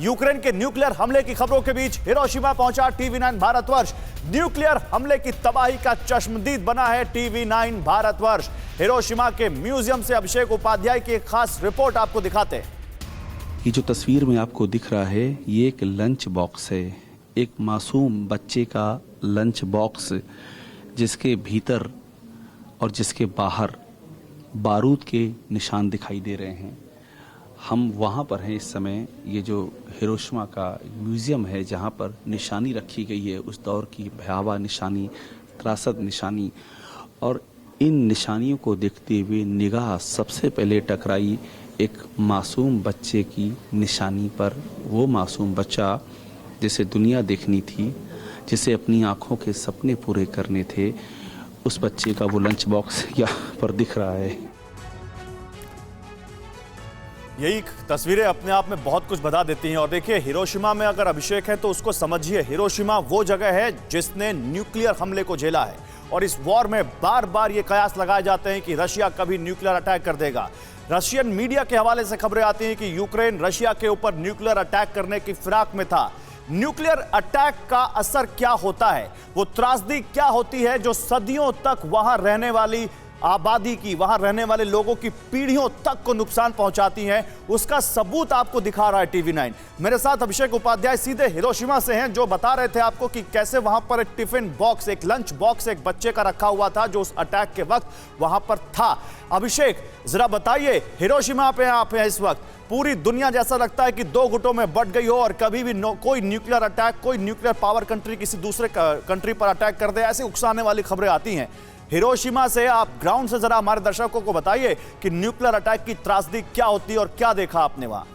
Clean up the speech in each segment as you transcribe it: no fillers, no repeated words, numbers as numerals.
Ukraine के nuclear हमले की खबरों के बीच हिरोशिमा पहुंचा टीवी9 भारतवर्ष। न्यूक्लियर हमले की तबाही का चश्मदीद बना है टीवी9 भारतवर्ष। हिरोशिमा के म्यूजियम से अभिषेक उपाध्याय की एक खास रिपोर्ट आपको दिखाते हैं। ये जो तस्वीर में आपको दिख रहा है, ये एक लंच बॉक्स है, एक मासूम बच्चे का लंच बॉक्स, जिसके भीतर और जिसके बाहर बारूद के निशान दिखाई दे रहे हैं। हम वहाँ पर हैं इस समय। ये जो हिरोशिमा का म्यूज़ियम है, जहाँ पर निशानी रखी गई है, उस दौर की भयावह निशानी, त्रासद निशानी, और इन निशानियों को देखते हुए निगाह सबसे पहले टकराई एक मासूम बच्चे की निशानी पर। वो मासूम बच्चा जिसे दुनिया देखनी थी, जिसे अपनी आँखों के सपने पूरे करने थे, उस बच्चे का वो लंच बॉक्स यहाँ पर दिख रहा है। यही तस्वीरें अपने आप में बहुत कुछ बता देती हैं। और देखिए, हिरोशिमा में अगर अभिषेक है तो उसको समझिए, हिरोशिमा वो जगह है जिसने न्यूक्लियर हमले को झेला है। और इस वॉर में बार बार ये कयास लगाए जाते हैं कि रशिया कभी न्यूक्लियर अटैक कर देगा। रशियन मीडिया के हवाले से खबरें आती हैं कि यूक्रेन रशिया के ऊपर न्यूक्लियर अटैक करने की फिराक में था। न्यूक्लियर अटैक का असर क्या होता है, वो त्रासदी क्या होती है जो सदियों तक वहां रहने वाली आबादी की, वहां रहने वाले लोगों की पीढ़ियों तक को नुकसान पहुंचाती हैं, उसका सबूत आपको दिखा रहा है टीवी9। मेरे साथ अभिषेक उपाध्याय सीधे हिरोशिमा से हैं, जो बता रहे थे आपको कि कैसे वहां पर एक टिफिन बॉक्स, एक लंच बॉक्स एक बच्चे का रखा हुआ था जो उस अटैक के वक्त वहां पर था। अभिषेक, जरा बताइए, हिरोशिमा पे आप हैं इस वक्त, पूरी दुनिया जैसा लगता है कि दो गुटों में बट गई हो और कभी भी कोई न्यूक्लियर अटैक, कोई न्यूक्लियर पावर कंट्री किसी दूसरे कंट्री पर अटैक कर दे, ऐसे उकसाने वाली खबरें आती हैं। हिरोशिमा से आप ग्राउंड से जरा हमारे दर्शकों को बताइए कि न्यूक्लियर अटैक की त्रासदी क्या होती है और क्या देखा आपने वहां।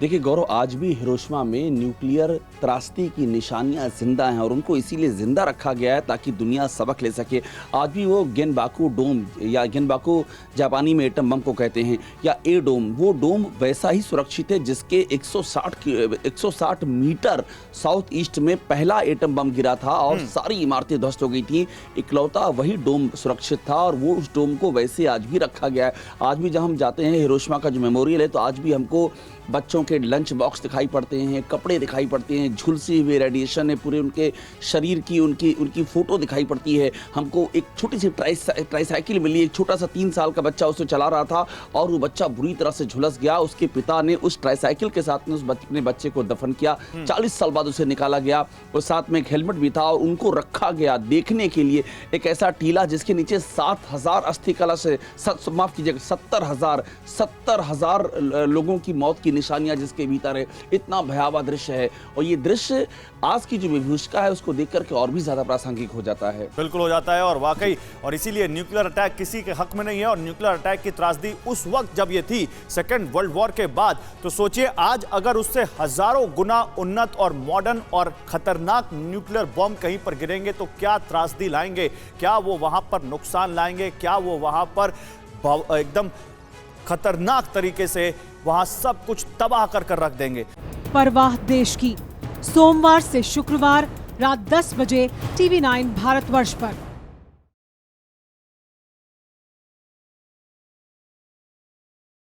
देखिए गौरव, आज भी हिरोशिमा में न्यूक्लियर त्रासदी की निशानियां जिंदा हैं और उनको इसीलिए जिंदा रखा गया है ताकि दुनिया सबक ले सके। आज भी वो गेनबाकू डोम, या गेनबाकू जापानी में एटम बम को कहते हैं, या ए डोम, वो डोम वैसा ही सुरक्षित है जिसके 160 मीटर साउथ ईस्ट में पहला एटम बम गिरा था और सारी इमारतें ध्वस्त हो गई थी। इकलौता वही डोम सुरक्षित था और वो उस डोम को वैसे आज भी रखा गया है। आज भी जब हम जाते हैं हिरोशिमा का जो मेमोरियल है, तो आज भी हमको बच्चों के लंच बॉक्स दिखाई पड़ते हैं, कपड़े दिखाई पड़ते हैं, झुलसी हुई रेडिएशन है पूरे उनके शरीर की, उनकी फोटो दिखाई पड़ती है। हमको एक छोटी सी ट्राईसाइकिल मिली, एक छोटा सा 3 साल का बच्चा उसे चला रहा था और वो बच्चा बुरी तरह से झुलस गया। उसके पिता ने उस ट्राईसाइकिल के साथ में उस अपने बच्चे को दफन किया। 40 साल बाद उसे निकाला गया और साथ में एक हेलमेट भी था और उनको रखा गया देखने के लिए एक ऐसा टीला जिसके नीचे 7,000 अस्थि कलश है, माफ कीजिएगा 70,000 लोगों की मौत की निशानियां जिसके भीतर है। इतना भयावह दृश्य है और ये दृश्य आज की जो विभीषिका है उसको देख करके और भी ज्यादा प्रासंगिक हो जाता है। बिल्कुल हो जाता है और वाकई, और इसीलिए न्यूक्लियर अटैक किसी के हक में नहीं है। और न्यूक्लियर अटैक की त्रासदी उस वक्त जब ये थी, सेकेंड वर्ल्ड वॉर के बाद, तो सोचिए आज अगर उससे हजारों गुना उन्नत और मॉडर्न और खतरनाक न्यूक्लियर बॉम्ब कहीं पर गिरेंगे तो क्या त्रासदी लाएंगे, क्या वो वहां पर नुकसान लाएंगे, क्या वो वहां पर एकदम खतरनाक तरीके से वहां सब कुछ तबाह कर रख देंगे। परवाह देश की, सोमवार से शुक्रवार रात 10 बजे टीवी9 भारतवर्ष पर।